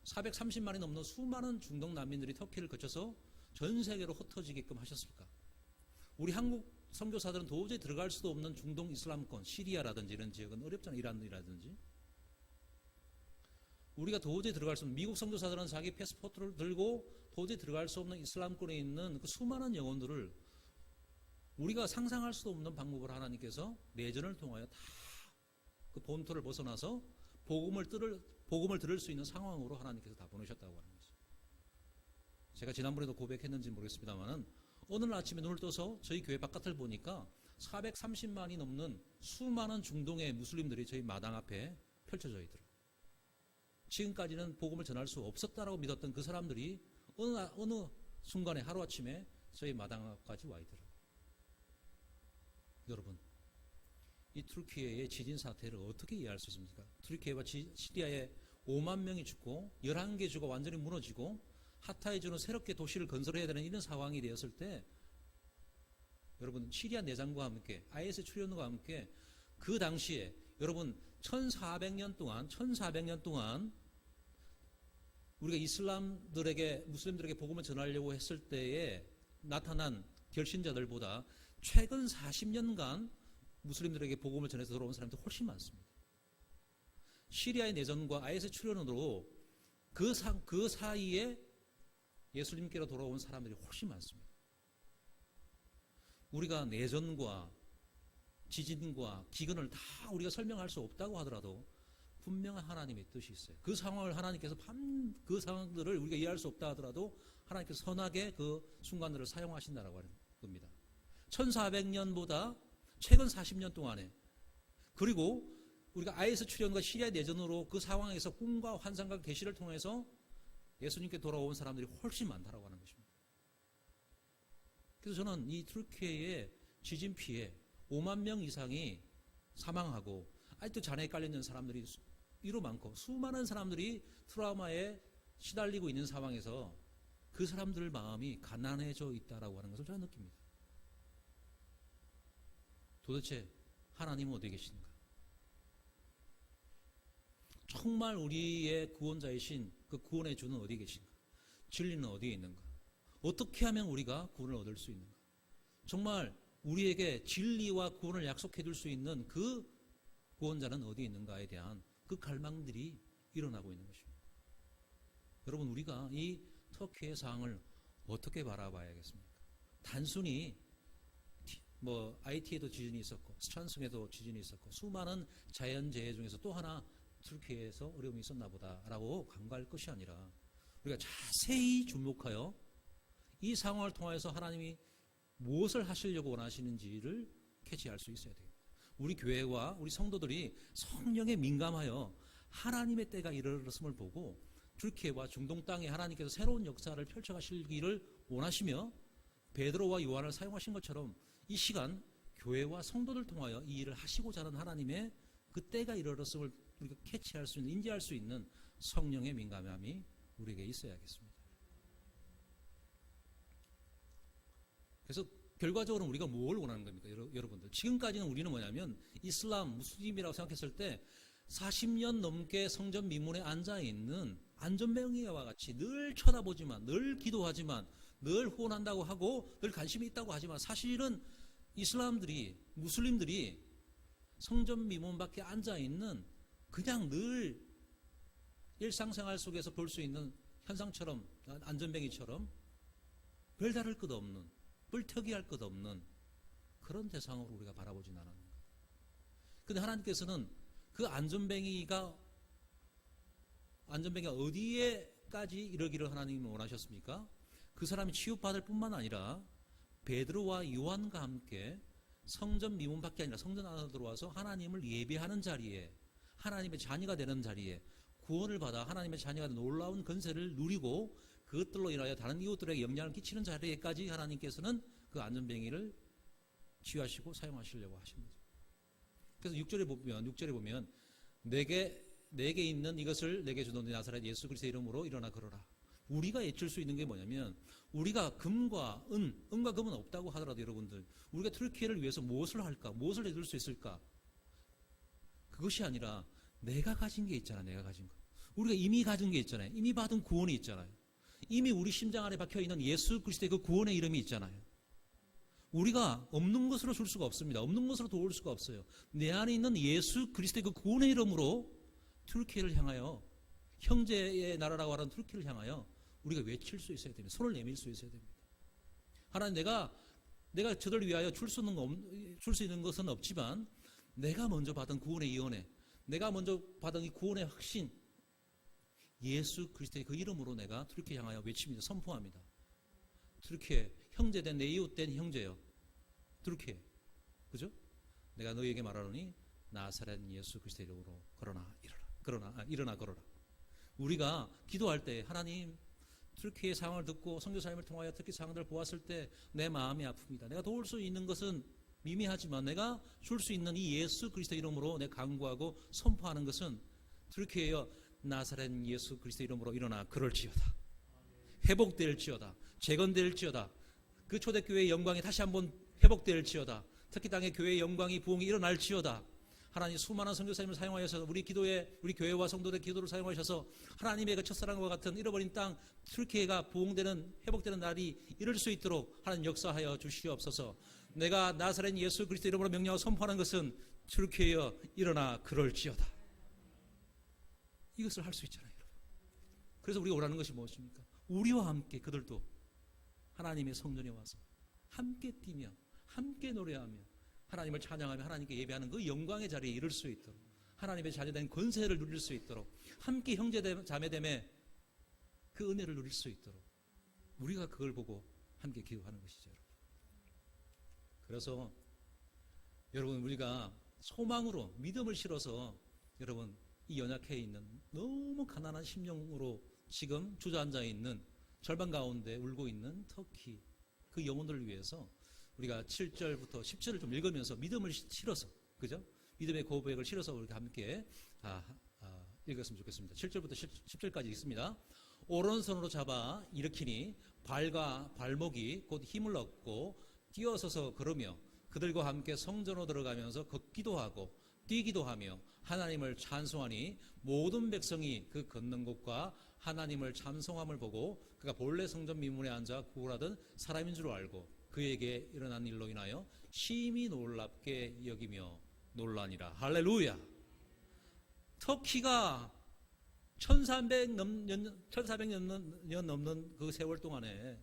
430만이 넘는 수많은 중동 난민들이 터키를 거쳐서 전 세계로 흩어지게끔 하셨을까? 우리 한국 선교사들은 도저히 들어갈 수도 없는 중동 이슬람권, 시리아라든지 이런 지역은 어렵잖아요. 이란이라든지. 우리가 도저히 들어갈 수 없는, 미국 선교사들은 자기 패스포트를 들고 도저히 들어갈 수 없는 이슬람권에 있는 그 수많은 영혼들을 우리가 상상할 수도 없는 방법을 하나님께서 내전을 통하여 다 그 본토를 벗어나서 복음을 들을 수 있는 상황으로 하나님께서 다 보내셨다고 하는 거죠. 제가 지난번에도 고백했는지 모르겠습니다만은 어느 날 아침에 눈을 떠서 저희 교회 바깥을 보니까 430만이 넘는 수많은 중동의 무슬림들이 저희 마당 앞에 펼쳐져 있더라고요. 지금까지는 복음을 전할 수 없었다라고 믿었던 그 사람들이 어느 순간에 하루아침에 저희 마당 앞까지 와 있더라고요. 여러분, 이 투르키예의 지진 사태를 어떻게 이해할 수 있습니까? 투르키예와 시리아에 5만 명이 죽고 11개 주가 완전히 무너지고 하타이주는 새롭게 도시를 건설해야 되는 이런 상황이 되었을 때 여러분, 시리아 내장과 함께 IS 출현과 함께 그 당시에 여러분 1400년 동안 우리가 무슬림들에게 복음을 전하려고 했을 때에 나타난 결신자들보다 최근 40년간 무슬림들에게 복음을 전해서 돌아온 사람들이 훨씬 많습니다. 시리아의 내전과 IS 출현으로 그 사이에 예수님께로 돌아온 사람들이 훨씬 많습니다. 우리가 내전과 지진과 기근을 다 우리가 설명할 수 없다고 하더라도 분명한 하나님의 뜻이 있어요. 그 상황을 하나님께서 그 상황들을 우리가 이해할 수 없다 하더라도 하나님께서 선하게 그 순간들을 사용하신다라고 하는 겁니다. 1400년보다 최근 40년 동안에, 그리고 우리가 IS 출현과 시리아 내전으로 그 상황에서 꿈과 환상과 계시를 통해서 예수님께 돌아온 사람들이 훨씬 많다라고 하는 것입니다. 그래서 저는 이 투르키예의 지진 피해 5만 명 이상이 사망하고 아직도 잔해에 깔려있는 사람들이 이로 많고 수많은 사람들이 트라우마에 시달리고 있는 상황에서 그 사람들 마음이 가난해져 있다라고 하는 것을 저는 느낍니다. 도대체 하나님은 어디 계신가? 정말 우리의 구원자이신 그 구원의 주는 어디 계신가? 진리는 어디에 있는가? 어떻게 하면 우리가 구원을 얻을 수 있는가? 정말 우리에게 진리와 구원을 약속해 줄 수 있는 그 구원자는 어디에 있는가에 대한 그 갈망들이 일어나고 있는 것입니다. 여러분, 우리가 이 터키의 상황을 어떻게 바라봐야겠습니까? 단순히 뭐 IT에도 지진이 있었고 스촨성에도 지진이 있었고 수많은 자연재해 중에서 또 하나 튀르키예에서 어려움이 있었나 보다라고 간과할 것이 아니라 우리가 자세히 주목하여 이 상황을 통해서 하나님이 무엇을 하시려고 원하시는지를 캐치할 수 있어야 돼요. 우리 교회와 우리 성도들이 성령에 민감하여 하나님의 때가 이르렀음을 보고 튀르키예와 중동 땅에 하나님께서 새로운 역사를 펼쳐가시기를 원하시며 베드로와 요한을 사용하신 것처럼 이 시간 교회와 성도들 통하여 이 일을 하시고자 하는 하나님의 그 때가 이르렀음을 우리가 캐치할 수 있는, 인지할 수 있는 성령의 민감함이 우리에게 있어야겠습니다. 그래서 결과적으로 우리가 뭘 원하는 겁니까? 여러분들 지금까지는 우리는 뭐냐면 이슬람, 무슬림이라고 생각했을 때 40년 넘게 성전 미문에 앉아있는 안전뱅이와 같이 늘 쳐다보지만, 늘 기도하지만, 늘 후원한다고 하고 늘 관심이 있다고 하지만 사실은 이슬람들이, 무슬림들이 성전 미문 밖에 앉아있는 그냥 늘 일상생활 속에서 볼 수 있는 현상처럼, 안전뱅이처럼 별다를 것 없는, 뿔特이할 것 없는 그런 대상으로 우리가 바라보진 않았는 거예요. 그런데 하나님께서는 그 안전뱅이가 어디에까지 이르기를 하나님이 원하셨습니까? 그 사람이 치유받을 뿐만 아니라 베드로와 요한과 함께 성전 미문 밖에 아니라 성전 안으로 들어와서 하나님을 예배하는 자리에, 하나님의 자녀가 되는 자리에 구원을 받아 하나님의 자녀가 되는 놀라운 건세를 누리고 그것들로 인하여 다른 이웃들에게 영향을 끼치는 자리에까지 하나님께서는 그 안전뱅이를 치유하시고 사용하시려고 하신 거죠. 그래서 6절에 보면 내게 있는 이것을 내게 주던 나사렛 예수 그리스도의 이름으로 일어나 걸어라. 우리가 예칠 수 있는 게 뭐냐면 우리가 금과 은과 금은 없다고 하더라도 여러분들 우리가 튀르키예를 위해서 무엇을 할까? 무엇을 해줄 수 있을까? 그것이 아니라 내가 가진 게 있잖아. 내가 가진 거. 우리가 이미 가진 게 있잖아요. 이미 받은 구원이 있잖아요. 이미 우리 심장 안에 박혀있는 예수 그리스도의 그 구원의 이름이 있잖아요. 우리가 없는 것으로 줄 수가 없습니다. 없는 것으로 도울 수가 없어요. 내 안에 있는 예수 그리스도의 그 구원의 이름으로 튀르키예를 향하여, 형제의 나라라고 하는 튀르키예를 향하여 우리가 외칠 수 있어야 됩니다. 손을 내밀 수 있어야 됩니다. 하나님, 내가 저들 위하여 줄 수 있는 것은 없지만 내가 먼저 받은 구원의 예언에, 내가 먼저 받은 이 구원의 확신, 예수 그리스도의 그 이름으로 내가 튀르키예 향하여 외칩니다. 선포합니다. 튀르키예, 형제된 내 이웃된 형제여, 튀르키예, 그죠? 내가 너희에게 말하노니 나사렛 예수 그리스도의 이름으로 일어나 걸어라. 우리가 기도할 때 하나님, 튀르키예 상황을 듣고 선교사님을 통하여 특히 상황들을 보았을 때 내 마음이 아픕니다. 내가 도울 수 있는 것은 미미하지만 내가 줄 수 있는 이 예수 그리스도 이름으로 내 간구하고 선포하는 것은 튀르키예여 나사렛 예수 그리스도 이름으로 일어나 그럴지어다. 회복될지어다. 재건될지어다. 그 초대교회의 영광이 다시 한번 회복될지어다. 특히 땅의 교회의 영광이 부흥이 일어날지어다. 하나님 수많은 선교사님을 사용하셔서 우리 교회와 성도들의 기도를 사용하셔서 하나님의 그 첫사랑과 같은 잃어버린 땅 튀르키예가 부흥되는, 회복되는 날이 이룰 수 있도록 하나님 역사하여 주시옵소서. 내가 나사렛 예수 그리스도 이름으로 명령하고 선포하는 것은 튀르키예여 일어나 그럴지어다. 이것을 할 수 있잖아요, 여러분. 그래서 우리가 원하는 것이 무엇입니까? 우리와 함께 그들도 하나님의 성전에 와서 함께 뛰며 함께 노래하며 하나님을 찬양하며 하나님께 예배하는 그 영광의 자리에 이를 수 있도록, 하나님의 자녀된 권세를 누릴 수 있도록, 함께 형제 자매됨의 그 은혜를 누릴 수 있도록 우리가 그걸 보고 함께 기도하는 것이죠, 여러분. 그래서 여러분, 우리가 소망으로 믿음을 실어서 여러분 이 연약해 있는 너무 가난한 심령으로 지금 주저앉아 있는, 절반 가운데 울고 있는 터키 그 영혼들을 위해서 우리가 7절부터 10절을 좀 읽으면서 믿음을 실어서, 그죠? 믿음의 고백을 실어서 우리가 함께 읽었으면 좋겠습니다. 7절부터 10절까지 읽습니다. 오른손으로 잡아 일으키니 발과 발목이 곧 힘을 얻고 뛰어서서 걸으며 그들과 함께 성전으로 들어가면서 걷기도 하고 뛰기도 하며 하나님을 찬송하니 모든 백성이 그 걷는 곳과 하나님을 찬송함을 보고 그가 본래 성전 미문에 앉아 구걸하던 사람인 줄 알고 그에게 일어난 일로 인하여 심히 놀랍게 여기며 놀라니라. 할렐루야. 터키가 1400년 넘는 그 세월 동안에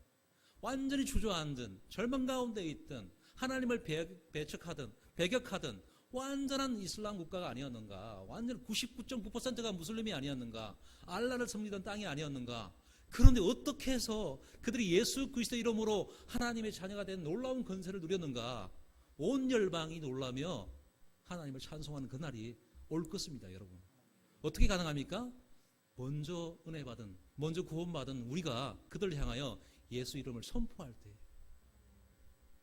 완전히 주저앉은, 절망 가운데 있던, 하나님을 배척하든 배격하든 완전한 이슬람 국가가 아니었는가? 완전 99.9%가 무슬림이 아니었는가? 알라를 섬기던 땅이 아니었는가? 그런데 어떻게 해서 그들이 예수 그리스도 이름으로 하나님의 자녀가 된 놀라운 권세를 누렸는가? 온 열방이 놀라며 하나님을 찬송하는 그날이 올 것입니다, 여러분. 어떻게 가능합니까? 먼저 은혜 받은, 먼저 구원받은 우리가 그들을 향하여 예수 이름을 선포할 때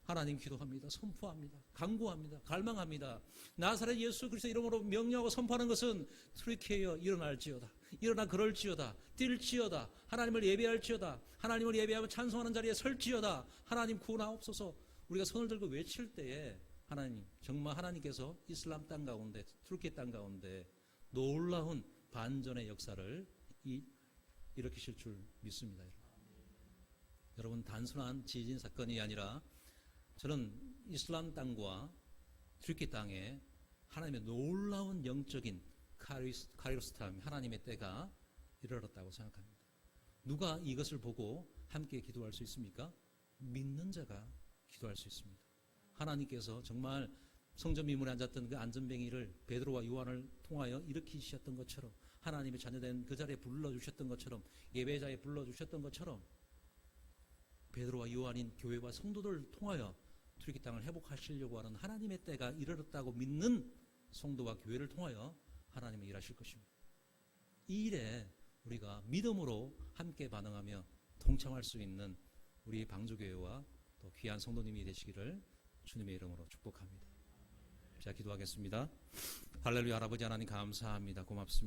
하나님 기도합니다. 선포합니다. 간구합니다. 갈망합니다. 나사렛 예수 그리스도 이름으로 명령하고 선포하는 것은 트리케여 일어날지어다. 일어나 그럴지어다. 뛸지어다. 하나님을 예배할지어다. 하나님을 예배하며 찬송하는 자리에 설지어다. 하나님 구원하옵소서. 우리가 손을 들고 외칠 때에 하나님, 정말 하나님께서 이슬람 땅 가운데, 투르키 땅 가운데 놀라운 반전의 역사를 일으키실 줄 믿습니다. 여러분, 단순한 지진 사건이 아니라 저는 이슬람 땅과 튀르키 땅에 하나님의 놀라운 영적인 카이로스 타임, 하나님의 때가 이르렀다고 생각합니다. 누가 이것을 보고 함께 기도할 수 있습니까? 믿는 자가 기도할 수 있습니다. 하나님께서 정말 성전 미문에 앉았던 그 안전뱅이를 베드로와 요한을 통하여 일으키셨던 것처럼, 하나님의 자녀된 그 자리에 불러주셨던 것처럼, 예배자에 불러주셨던 것처럼 베드로와 요한인 교회와 성도들을 통하여 튀르키 땅을 회복하시려고 하는 하나님의 때가 이르렀다고 믿는 성도와 교회를 통하여 하나님이 일하실 것입니다. 이 일에 우리가 믿음으로 함께 반응하며 동참할 수 있는 우리 방주교회와 또 귀한 성도님이 되시기를 주님의 이름으로 축복합니다. 자, 기도하겠습니다. 할렐루야. 할아버지 하나님 감사합니다. 고맙습니다.